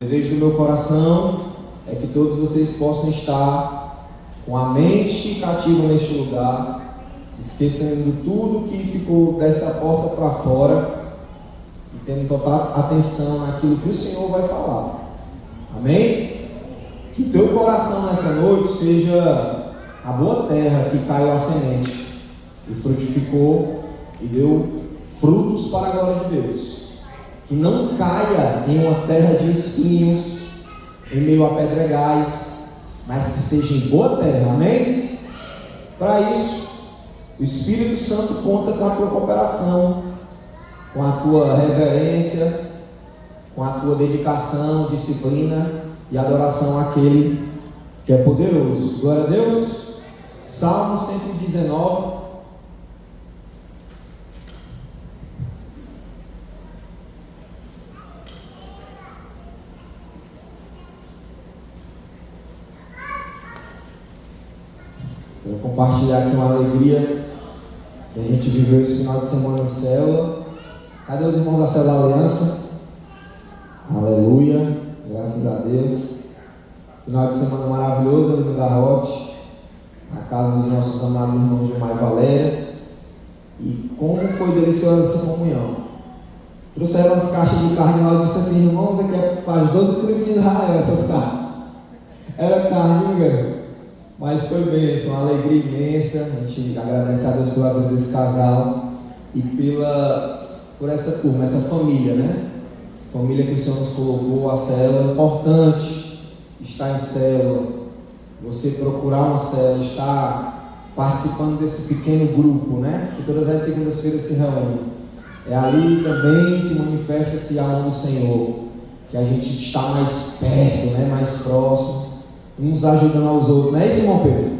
O desejo do meu coração é que todos vocês possam estar com a mente cativa neste lugar, se esquecendo de tudo que ficou dessa porta para fora e tendo total atenção naquilo que o Senhor vai falar. Amém? Que o teu coração nessa noite seja a boa terra que caiu a semente e frutificou e deu frutos para a glória de Deus. Que não caia em uma terra de espinhos, em meio a pedregais, mas que seja em boa terra, amém? Para isso, o Espírito Santo conta com a tua cooperação, com a tua reverência, com a tua dedicação, disciplina e adoração àquele que é poderoso. Glória a Deus. Salmo 119. Eu vou compartilhar aqui uma alegria que a gente viveu esse final de semana em célula. Cadê os irmãos da Célula Aliança? Aleluia, graças a Deus. Final de semana maravilhoso ali no Garrote, na casa dos nossos amados irmãos Gilmar e Valéria. E como foi deliciosa essa comunhão. Trouxeram umas caixas de carne lá e disse assim: irmãos, aqui é para as 12 tribos de Israel essas carnes. Era carne, ninguém. Mas foi bênção, uma alegria imensa. A gente agradece a Deus pela vida desse casal e por essa turma, essa família, né? Família que o Senhor nos colocou, a célula. É importante estar em célula, você procurar uma célula, estar participando desse pequeno grupo, né? Que todas as segundas-feiras se reúne. É ali também que manifesta-se a alma do Senhor, que a gente está mais perto, né? Mais próximo, uns ajudando aos outros, não é isso, irmão Pedro?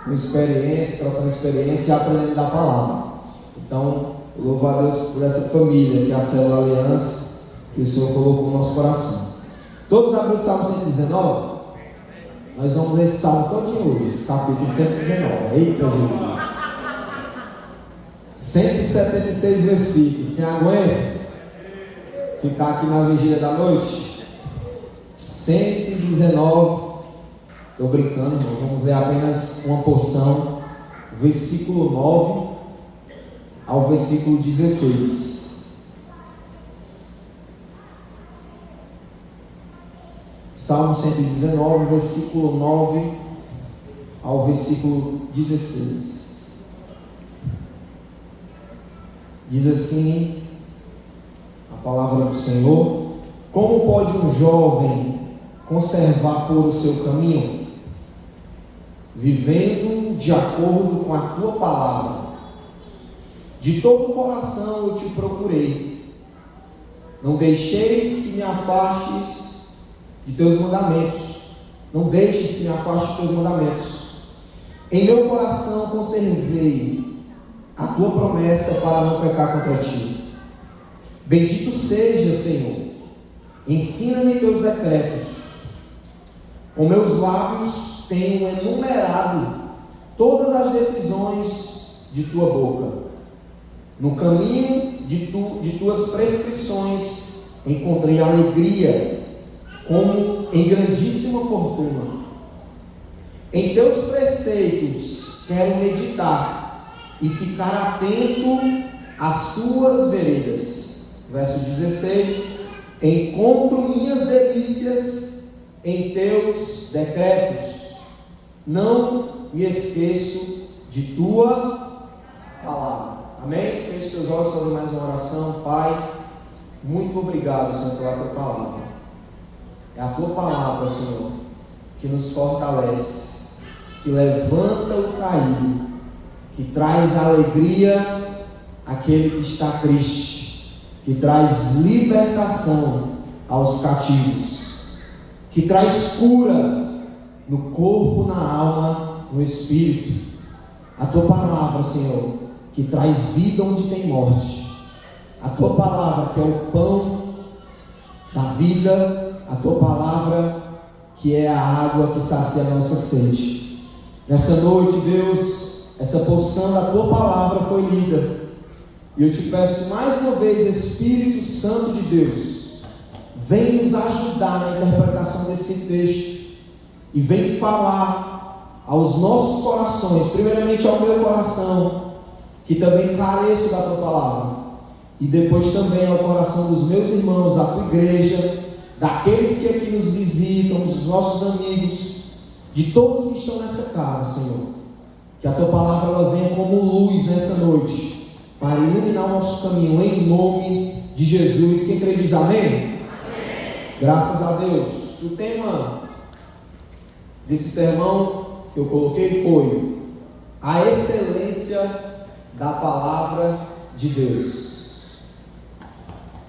Com experiência, trocando experiência e aprendendo da palavra. Então, eu louvo a Deus por essa família, que é a Célula Aliança, que o Senhor colocou no nosso coração. Todos abriram o Salmo 119? Nós vamos ler esse Salmo todinho hoje, esse capítulo 119. Eita Jesus! 176 versículos. Quem aguenta ficar aqui na vigília da noite? 119. Estou brincando, irmãos. Vamos ler apenas uma porção. Versículo 9 ao versículo 16. Salmo 119, versículo 9 ao versículo 16. Diz assim a palavra do Senhor: como pode um jovem conservar por o seu caminho? Vivendo de acordo com a tua palavra. De todo o coração eu te procurei. Não deixeis que me afastes de teus mandamentos. Não deixes que me afaste de teus mandamentos. Em meu coração conservei a tua promessa para não pecar contra ti. Bendito seja, Senhor. Ensina-me teus decretos. Com meus lábios tenho enumerado todas as decisões de tua boca. No caminho de tuas prescrições encontrei alegria, como em grandíssima fortuna. Em teus preceitos quero meditar e ficar atento às tuas veredas. Verso 16: encontro minhas delícias em teus decretos, não me esqueço de tua palavra. Amém? Feche seus olhos, fazer mais uma oração. Pai, muito obrigado, Senhor, pela tua palavra. É a tua palavra, Senhor, que nos fortalece, que levanta o caído, que traz alegria àquele que está triste, que traz libertação aos cativos, que traz cura no corpo, na alma, no espírito. A tua palavra, Senhor, que traz vida onde tem morte. A tua palavra, que é o pão da vida. A tua palavra, que é a água que sacia a nossa sede. Nessa noite, Deus, essa porção da tua palavra foi lida. E eu te peço mais uma vez, Espírito Santo de Deus, vem nos ajudar na interpretação desse texto e vem falar aos nossos corações, primeiramente ao meu coração, que também careço da tua palavra, e depois também ao coração dos meus irmãos, da tua igreja, daqueles que aqui nos visitam, dos nossos amigos, de todos que estão nessa casa, Senhor. Que a tua palavra ela venha como luz nessa noite, para iluminar o nosso caminho, em nome de Jesus. Quem crê diz amém? Amém. Graças a Deus. O tema desse sermão que eu coloquei foi a excelência da palavra de Deus.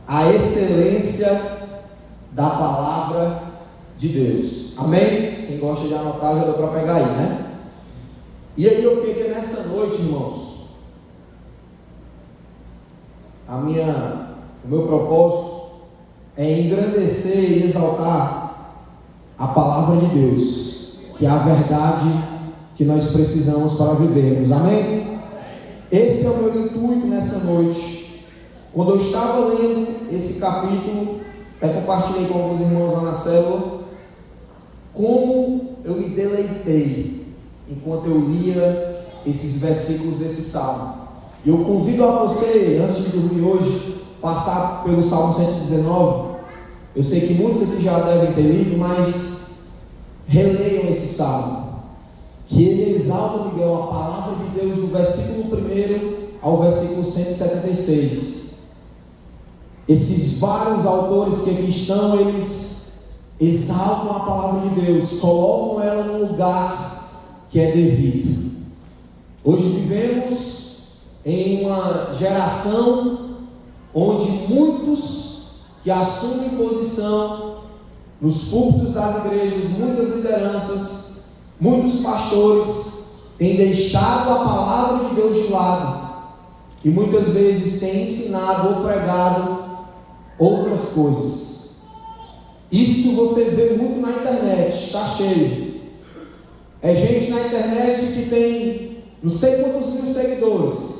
A excelência da palavra de Deus. Amém? Quem gosta de anotar já deu para pegar aí, né? E aí eu queria nessa noite, irmãos, o meu propósito é engrandecer e exaltar a palavra de Deus, que é a verdade que nós precisamos para vivermos. Amém? Esse é o meu intuito nessa noite. Quando eu estava lendo esse capítulo, até compartilhei com alguns irmãos lá na célula, como eu me deleitei enquanto eu lia esses versículos desse salmo. E eu convido a você, antes de dormir hoje, passar pelo Salmo 119. Eu sei que muitos aqui já devem ter lido, mas releiam esse salmo, que ele exalta, Miguel, a palavra de Deus do versículo 1 ao versículo 176. Esses vários autores que aqui estão, eles exaltam a palavra de Deus, colocam ela no lugar que é devido. Hoje vivemos em uma geração onde muitos que assumem posição nos púlpitos das igrejas, muitas lideranças, muitos pastores têm deixado a palavra de Deus de lado e muitas vezes têm ensinado ou pregado outras coisas. Isso você vê muito na internet, está cheio. É gente na internet que tem não sei quantos mil seguidores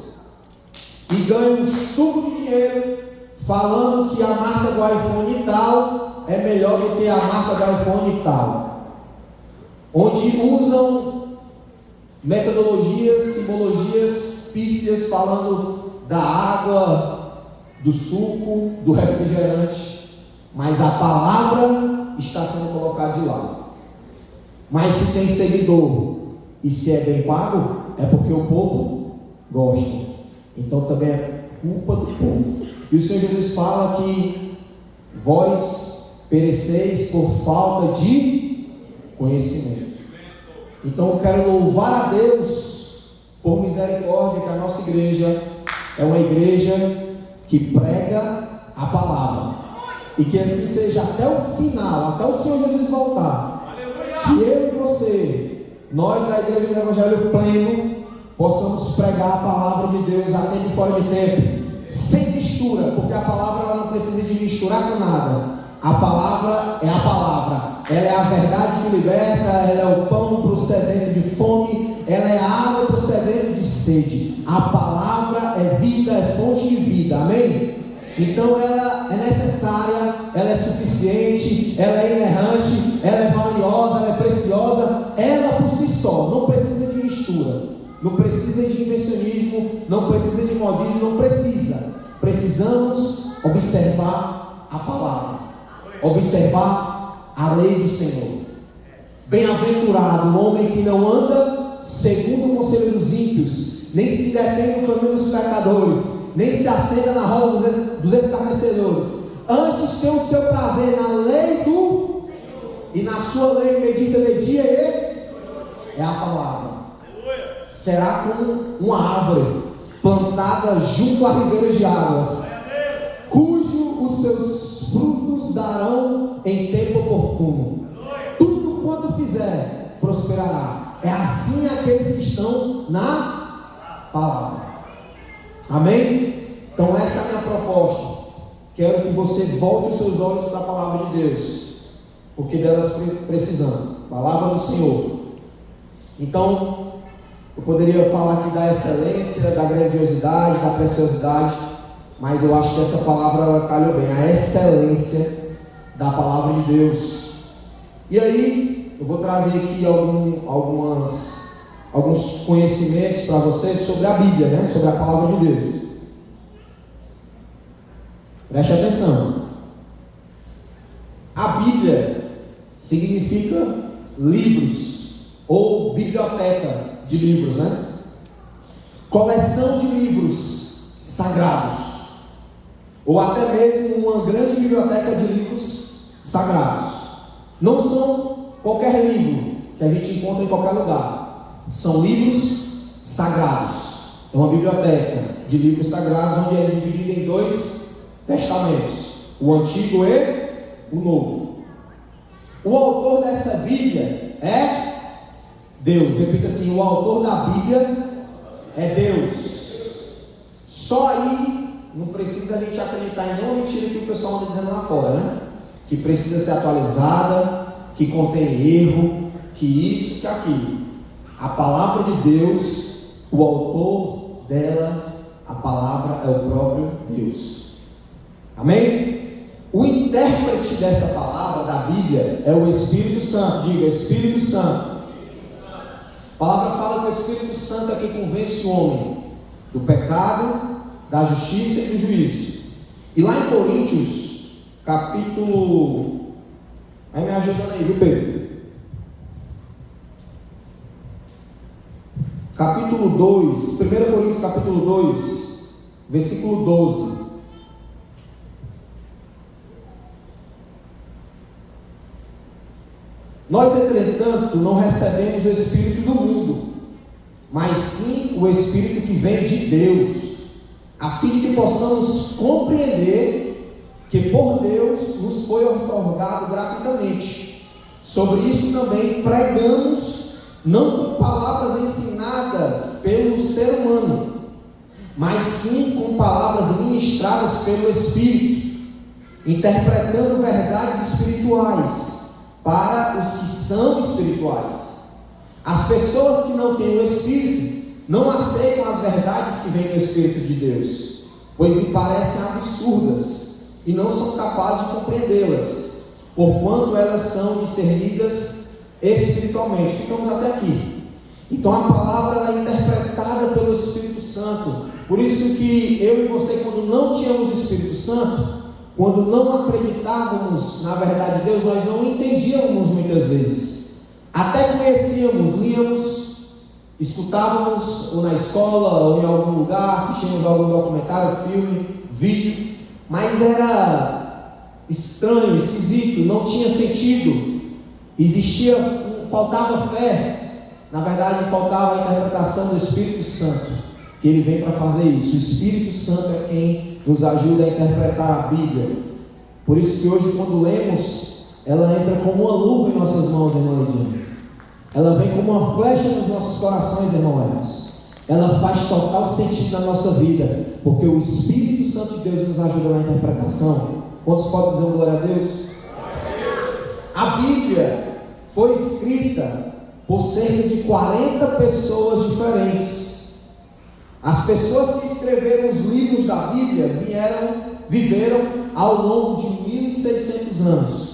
e ganha um estudo de dinheiro falando que a marca do iPhone tal é melhor do que a marca do iPhone tal, onde usam metodologias, simbologias pífias falando da água, do suco, do refrigerante, mas a palavra está sendo colocada de lado. Mas se tem seguidor e se é bem pago, é porque o povo gosta. Então também é culpa do povo. E o Senhor Jesus fala que vós pereceis por falta de conhecimento. Então eu quero louvar a Deus por misericórdia, que a nossa igreja é uma igreja que prega a palavra. E que assim seja até o final, até o Senhor Jesus voltar. Que eu e você, nós da Igreja do Evangelho Pleno, possamos pregar a palavra de Deus a tempo e fora de tempo, sem mistura, porque a palavra ela não precisa de misturar com nada. A palavra é a palavra, ela é a verdade que liberta, ela é o pão para o sedento de fome, ela é a água para o sedento de sede. A palavra é vida, é fonte de vida, amém? Então ela é necessária, ela é suficiente, ela é inerrante, ela é valiosa, ela é preciosa, ela por si só, não precisa de mistura, não precisa de invencionismo, não precisa de modismo, não precisa. Precisamos observar a palavra, observar a lei do Senhor. Bem-aventurado o homem que não anda segundo o conselho dos ímpios, nem se detém no caminho dos pecadores, nem se assenta na roda dos escarnecedores. Antes tem o seu prazer na lei do Senhor, e na sua lei medita de dia e é a palavra. Será como uma árvore plantada junto a ribeiros de águas, cujo os seus frutos darão em tempo oportuno. Tudo quanto fizer prosperará. É assim aqueles que estão na palavra. Amém? Então essa é a minha proposta. Quero que você volte os seus olhos para a palavra de Deus, porque delas precisamos. Palavra do Senhor. Então, eu poderia falar aqui da excelência, da grandiosidade, da preciosidade, mas eu acho que essa palavra ela calhou bem. A excelência da palavra de Deus. E aí, eu vou trazer aqui alguns conhecimentos para vocês sobre a Bíblia, né? Sobre a palavra de Deus. Preste atenção. A Bíblia significa livros, ou biblioteca de livros, né? Coleção de livros sagrados, ou até mesmo uma grande biblioteca de livros sagrados. Não são qualquer livro que a gente encontra em qualquer lugar. São livros sagrados. É uma biblioteca de livros sagrados, onde é dividida em 2 testamentos: o Antigo e o Novo. O autor dessa Bíblia é Deus. Repita assim: o autor da Bíblia é Deus. Só aí não precisa a gente acreditar em nenhuma mentira que o pessoal anda dizendo lá fora, né? Que precisa ser atualizada, que contém erro, que isso, que aquilo. A palavra de Deus, o autor dela, a palavra é o próprio Deus. Amém? O intérprete dessa palavra da Bíblia é o Espírito Santo. Diga: Espírito Santo. A palavra fala que o Espírito Santo é quem convence o homem do pecado, da justiça e do juízo. E lá em Coríntios, capítulo... Vai me ajudando aí, viu, Pedro? Capítulo 2, 1 Coríntios capítulo 2, versículo 12. Nós, entretanto, não recebemos o Espírito do mundo, mas sim o Espírito que vem de Deus, a fim de que possamos compreender que por Deus nos foi otorgado gratuitamente. Sobre isso também pregamos, não com palavras ensinadas pelo ser humano, mas sim com palavras ministradas pelo Espírito, interpretando verdades espirituais para os que são espirituais. As pessoas que não têm o Espírito não aceitam as verdades que vêm do Espírito de Deus, pois lhe parecem absurdas e não são capazes de compreendê-las, porquanto elas são discernidas espiritualmente. Ficamos até aqui. Então a palavra é interpretada pelo Espírito Santo. Por isso que eu e você, quando não tínhamos o Espírito Santo, quando não acreditávamos na verdade de Deus, nós não entendíamos muitas vezes. Até conhecíamos, líamos, escutávamos, ou na escola, ou em algum lugar, assistíamos a algum documentário, filme, vídeo, mas era estranho, esquisito, não tinha sentido, faltava fé. Na verdade, faltava a interpretação do Espírito Santo, que ele vem para fazer isso. O Espírito Santo é quem nos ajuda a interpretar a Bíblia. Por isso que hoje, quando lemos, ela entra como uma luva em nossas mãos, irmão Edinho. Ela vem como uma flecha nos nossos corações, irmão Emerson. Ela faz total sentido na nossa vida, porque o Espírito Santo de Deus nos ajuda na interpretação. Quantos podem dizer glória a Deus? A Bíblia foi escrita por cerca de 40 pessoas diferentes. As pessoas que escreveram os livros da Bíblia viveram ao longo de 1.600 anos.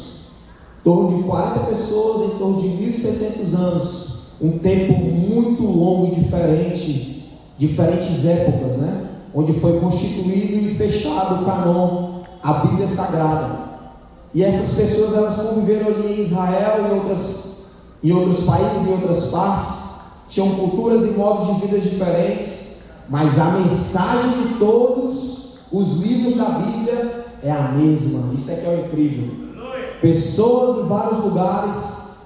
Em torno de 40 pessoas, em torno de 1.600 anos. Um tempo muito longo e diferente, diferentes épocas, né? Onde foi constituído e fechado o canon, a Bíblia Sagrada. E essas pessoas, elas conviveram ali em Israel e em outros países, em outras partes, tinham culturas e modos de vida diferentes, mas a mensagem de todos os livros da Bíblia é a mesma. Isso é que é o incrível. Pessoas em vários lugares,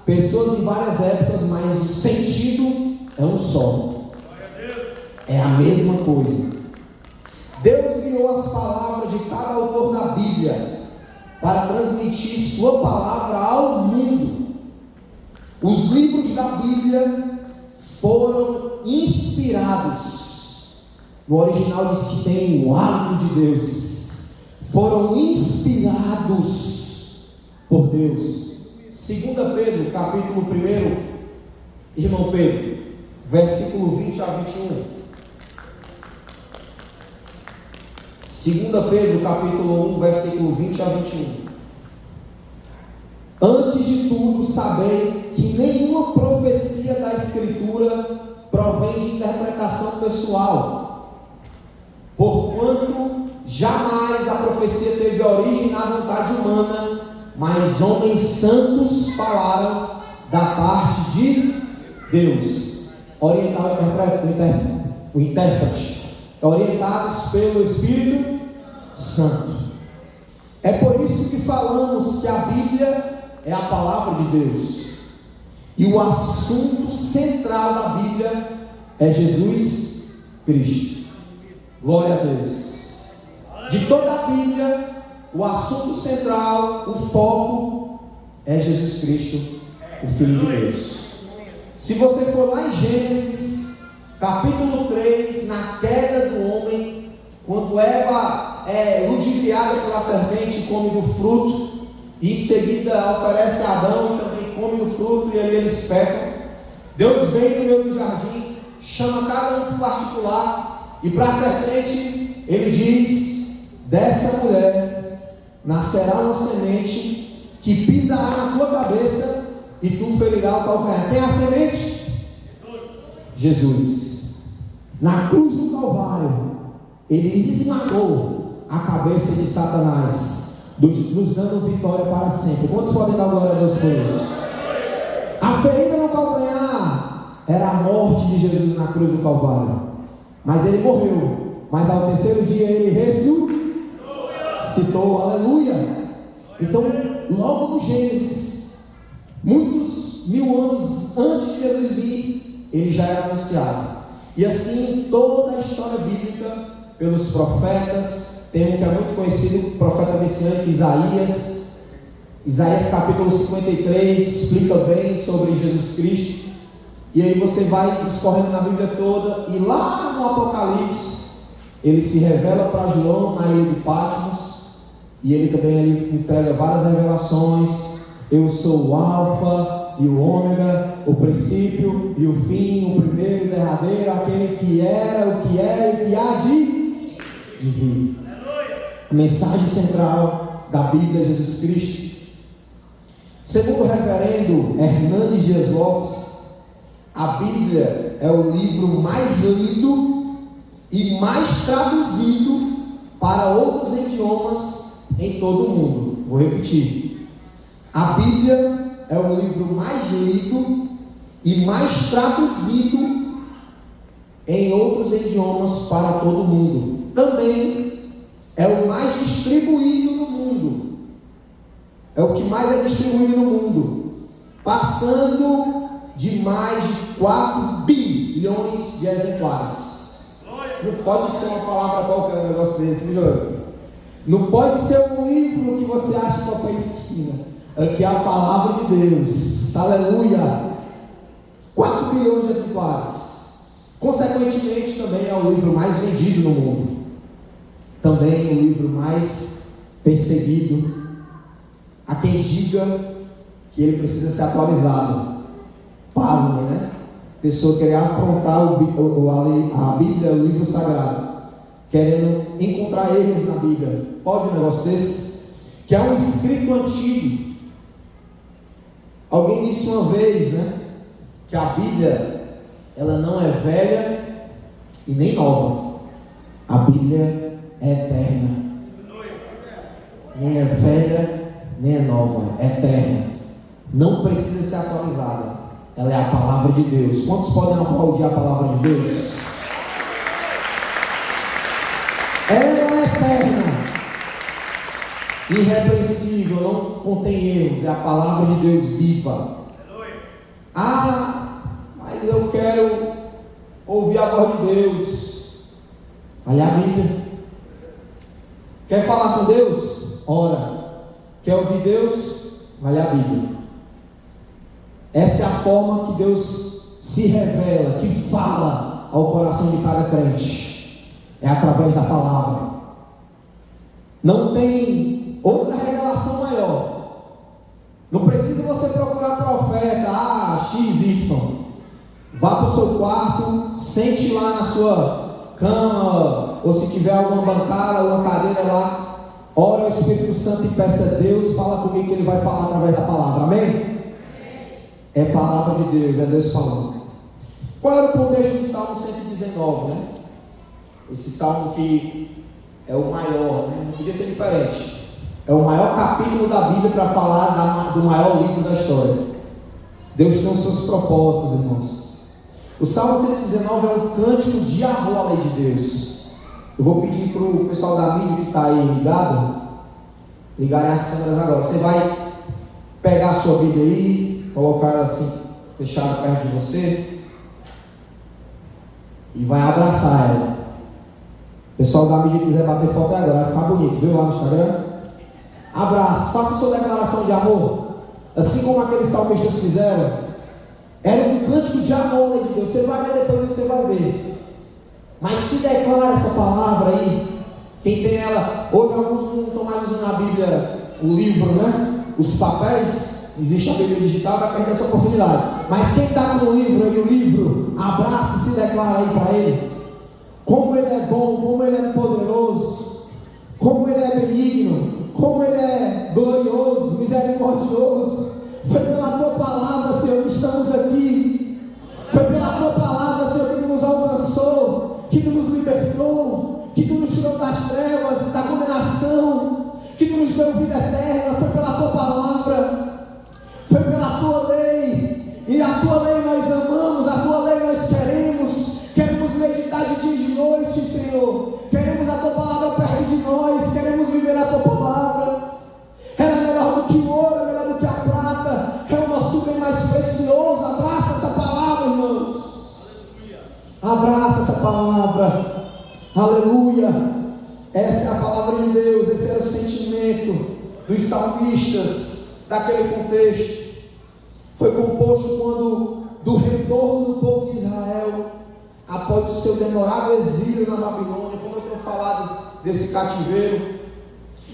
pessoas em várias épocas, mas o sentido é um só. É a mesma coisa. Deus criou as palavras de cada autor da Bíblia para transmitir sua palavra ao mundo. Os livros da Bíblia foram inspirados. No original diz que tem o hálito de Deus. Foram inspirados por Deus. 2 Pedro, capítulo 1, irmão Pedro, versículo 20 a 21. 2 Pedro, capítulo 1, versículo 20 a 21. Antes de tudo, sabei que nenhuma profecia da Escritura provém de interpretação pessoal, porquanto jamais a profecia teve origem na vontade humana, mas homens santos falaram da parte de Deus. Orientar o intérprete, orientados pelo Espírito Santo. É por isso que falamos que a Bíblia é a palavra de Deus, e o assunto central da Bíblia é Jesus Cristo. Glória a Deus. De toda a Bíblia, o assunto central, o foco é Jesus Cristo, o Filho de Deus. Se você for lá em Gênesis capítulo 3, na queda do homem, quando Eva é ludibriada pela serpente e come do fruto, e em seguida oferece a Adão e também come do fruto, e ali eles pecam. Deus vem no meio do jardim, chama cada um por particular, e para a serpente ele diz: dessa mulher nascerá uma semente que pisará na tua cabeça e tu ferirá o calcanhar. Quem é a semente? Jesus. Na cruz do Calvário ele esmagou a cabeça de Satanás, nos dando vitória para sempre. Quantos podem dar glória a Deus por isso? A ferida no calcanhar era a morte de Jesus na cruz do Calvário, mas ele morreu, mas ao terceiro dia ele ressuscitou. Aleluia. Então, logo no Gênesis, muitos mil anos antes de Jesus vir, ele já era anunciado. E assim toda a história bíblica, pelos profetas, tem um que é muito conhecido, o profeta messiânico Isaías. Isaías capítulo 53 explica bem sobre Jesus Cristo. E aí você vai discorrendo na Bíblia toda, e lá no Apocalipse ele se revela para João na ilha de Patmos, e ele também ali entrega várias revelações. Eu sou o Alfa e o Ômega, o princípio e o fim, o primeiro e o derradeiro, aquele que era, o que é e o que há de vir. A mensagem central da Bíblia é Jesus Cristo. Segundo o reverendo Hernandes Dias Lopes, a Bíblia é o livro mais lido e mais traduzido para outros idiomas em todo o mundo. Vou repetir. A Bíblia é o livro mais lido e mais traduzido em outros idiomas para todo o mundo. Também é o mais distribuído no mundo. É o que mais é distribuído no mundo, passando de mais de 4 bilhões de exemplares. Não pode ser uma palavra qualquer, um negócio desse, melhor. Não pode ser um livro que você acha em qualquer esquina. Aqui é a palavra de Deus. Aleluia. 4 bilhões de exemplares. Consequentemente, também é o livro mais vendido no mundo. Também o livro mais perseguido. Há quem diga que ele precisa ser atualizado. Pasme, né? Pessoa querer afrontar a Bíblia, o livro sagrado, querendo encontrar erros na Bíblia. Pode um negócio desse? Que é um escrito antigo. Alguém disse uma vez, né, que a Bíblia, ela não é velha e nem nova. A Bíblia é eterna. Nem é velha, nem é nova, é eterna. Não precisa ser atualizada. Ela é a palavra de Deus. Quantos podem aplaudir a palavra de Deus? Ela é eterna, irrepreensível, não contém erros. É a palavra de Deus viva. Ah, mas eu quero ouvir a voz de Deus. Olha a Bíblia. Quer falar com Deus? Ora. Quer ouvir Deus? Olha a Bíblia. Essa é a forma que Deus se revela, que fala ao coração de cada crente. É através da palavra. Não tem outra revelação maior. Não precisa você procurar profeta, XY. Vá para o seu quarto, sente lá na sua cama, ou se tiver alguma bancada, alguma cadeira lá, Ora ao Espírito Santo e peça a Deus, fala comigo que Ele vai falar através da palavra, amém? É palavra de Deus, é Deus falando. Qual era o contexto do Salmo 119, né? Esse salmo que é o maior, né? Não podia ser diferente. É o maior capítulo da Bíblia para falar do maior livro da história. Deus tem os seus propósitos, irmãos. O Salmo 119 é um cântico de amor à lei de Deus. Eu vou pedir para o pessoal da mídia que está aí ligado, ligarem as câmeras agora. Você vai pegar a sua Bíblia aí, colocar ela assim, fechada perto de você, e vai abraçar ela. O pessoal da mídia quiser bater foto agora, vai ficar bonito, viu lá no Instagram? Abraço, faça sua declaração de amor, assim como aqueles salmistas fizeram. Era um cântico de amor à lei de Deus. Você vai ver depois, você vai ver. Mas se declara essa palavra aí, quem tem ela, hoje alguns não estão mais usando a Bíblia, o livro, né? Os papéis, existe a Bíblia digital, vai perder essa oportunidade. Mas quem está com o livro aí, o livro, abraça e se declara aí para ele. Como ele é bom, como ele é poderoso, como ele é benigno, como ele é glorioso, misericordioso. Foi pela tua palavra, Senhor, que estamos aqui. Foi pela tua palavra, Senhor, que nos alcançou, que tu nos libertou, que tu nos tirou das trevas, da condenação, que tu nos deu vida eterna. Foi pela tua palavra, foi pela tua lei. E a tua lei nós amamos, a tua lei nós queremos meditar de dia e de noite, Senhor. Queremos a tua palavra perto de nós, queremos viver a tua palavra. Ela é melhor do que o ouro, é melhor do que a prata, é o nosso bem mais precioso. Abraça essa palavra, irmãos. Abraça essa palavra. Aleluia. Essa é a palavra de Deus. Esse era o sentimento dos salmistas daquele contexto. Foi composto quando do retorno do povo de Israel após o seu demorado exílio na Babilônia. Como eu tenho falado desse cativeiro,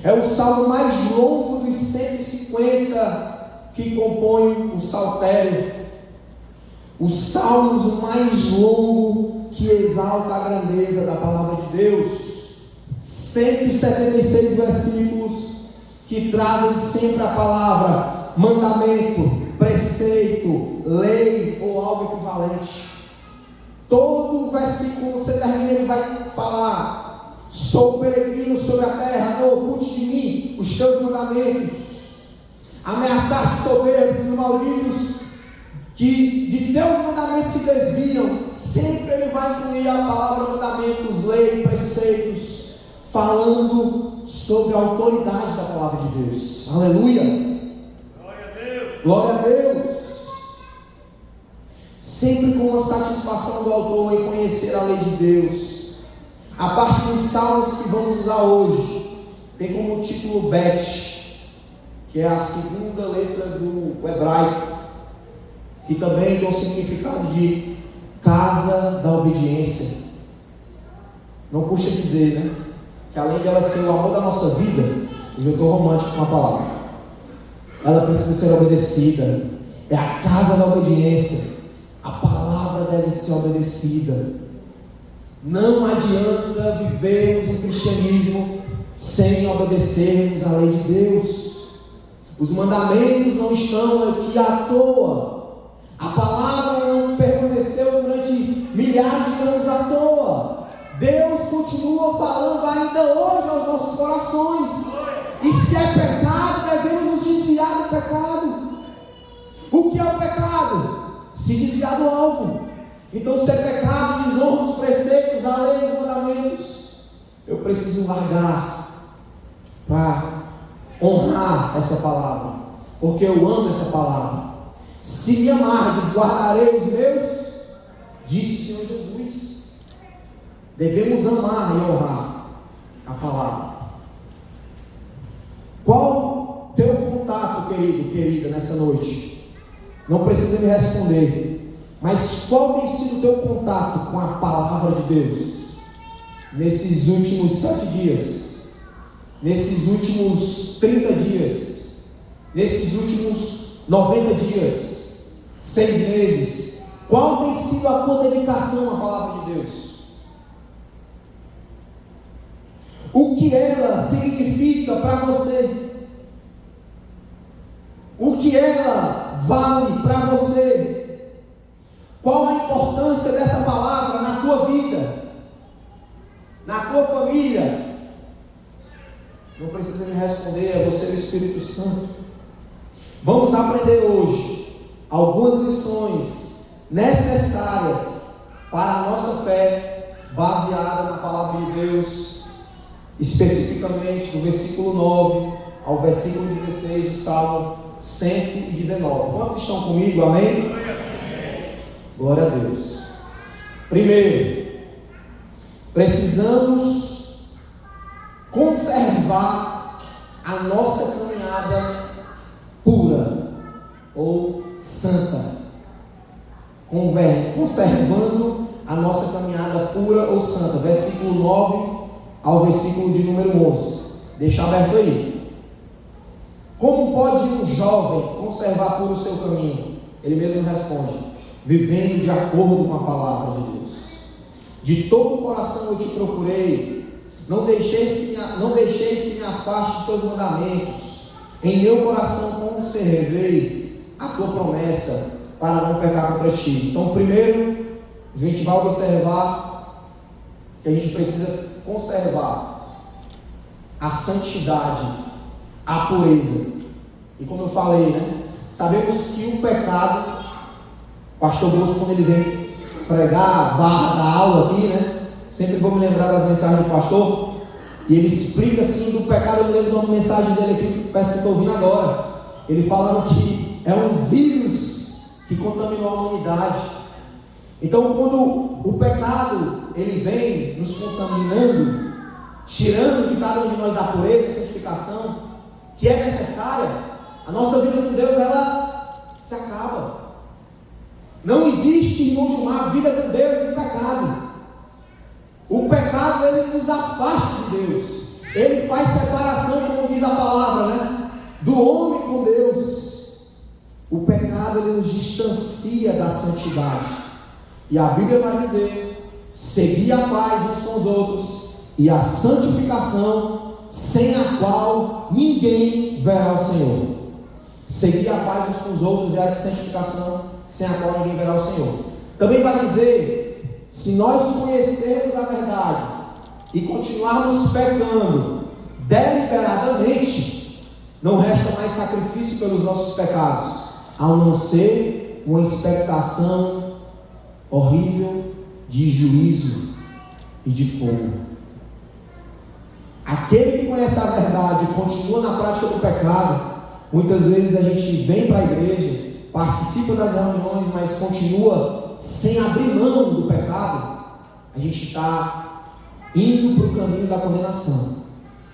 é o salmo mais longo dos 150 que compõem o saltério. Os salmos mais longo que exalta a grandeza da palavra de Deus. 176 versículos que trazem sempre a palavra mandamento, preceito, lei ou algo equivalente. Todo versículo você termina, ele vai falar: sou peregrino sobre a terra, não oculte de mim os teus mandamentos. Ameaçar-te soberbos e malditos que de teus mandamentos se desviam. Sempre ele vai incluir a palavra mandamentos, lei, preceitos, falando sobre a autoridade da palavra de Deus. Aleluia! Glória a Deus! Glória a Deus! Sempre com uma satisfação do autor em conhecer a lei de Deus. A parte dos salmos que vamos usar hoje tem como título Bet, que é a segunda letra do hebraico, que também tem o significado de casa da obediência. Não custa dizer, né? Que além dela ser o amor da nossa vida, hoje eu estou romântico com a palavra, ela precisa ser obedecida. É a casa da obediência. A palavra deve ser obedecida. Não adianta vivermos o cristianismo sem obedecermos a lei de Deus. Os mandamentos não estão aqui à toa. A palavra não permaneceu durante milhares de anos à toa. Deus continua falando ainda hoje aos nossos corações. E se é pecado, devemos nos desviar do pecado. O que é o pecado? Se desviar do alvo. Então, se é pecado, desonra os preceitos, a lei, os mandamentos, eu preciso largar para honrar essa palavra, porque eu amo essa palavra. Se me amardes, guardarei os meus, disse o Senhor Jesus. Devemos amar e honrar a palavra. Qual teu contato, querido, querida, nessa noite? Não precisa me responder, mas qual tem sido o teu contato com a palavra de Deus nesses últimos 7 dias, nesses últimos 30 dias, nesses últimos 90 dias, 6 meses? Qual tem sido a tua dedicação à palavra de Deus? o que ela significa para você, o que ela vale para você, qual a importância dessa palavra na tua vida, na tua família. Não precisa me responder, é você, o Espírito Santo. Vamos aprender hoje algumas lições necessárias para a nossa fé, baseada na palavra de Deus, especificamente do versículo 9 ao versículo 16 do Salmo 119. Quantos estão comigo? Amém? Glória a Deus. Primeiro, precisamos conservar a nossa caminhada pura ou santa. Conservando a nossa caminhada pura ou santa. Versículo 9 ao versículo de número 11. Deixa aberto aí. Como pode um jovem conservar puro o seu caminho? Ele mesmo responde: vivendo de acordo com a palavra de Deus. De todo o coração eu te procurei, não deixeis que me afaste dos teus mandamentos. Em meu coração conservei a tua promessa, para não pecar contra ti. Então, primeiro, a gente vai observar que a gente precisa conservar a santidade, a pureza. E como eu falei, né? Sabemos que o pecado, o pastor Bosco, quando ele vem pregar, da aula aqui, né? Sempre vou me lembrar das mensagens do pastor, e ele explica assim do pecado. Eu me lembro de uma mensagem dele aqui, parece que estou ouvindo agora, ele falando que é um vírus que contaminou a humanidade. Então, quando o pecado ele vem nos contaminando, tirando de cada um de nós a pureza, a santificação que é necessária, a nossa vida com Deus ela se acaba. Não existe, irmão Gilmar, vida com Deus e pecado. O pecado ele nos afasta de Deus, ele faz separação, como diz a palavra, né? Do homem com Deus. O pecado ele nos distancia da santidade. E a Bíblia vai dizer: segui a paz uns com os outros e a santificação, sem a qual ninguém verá o Senhor. Segui a paz uns com os outros e a santificação, sem a qual ninguém verá o Senhor. Também vai dizer: se nós conhecermos a verdade e continuarmos pecando deliberadamente, não resta mais sacrifício pelos nossos pecados, a não ser uma expectação horrível de juízo e de fogo. Aquele que conhece a verdade e continua na prática do pecado, muitas vezes a gente vem para a igreja, participa das reuniões, mas continua sem abrir mão do pecado. A gente está indo para o caminho da condenação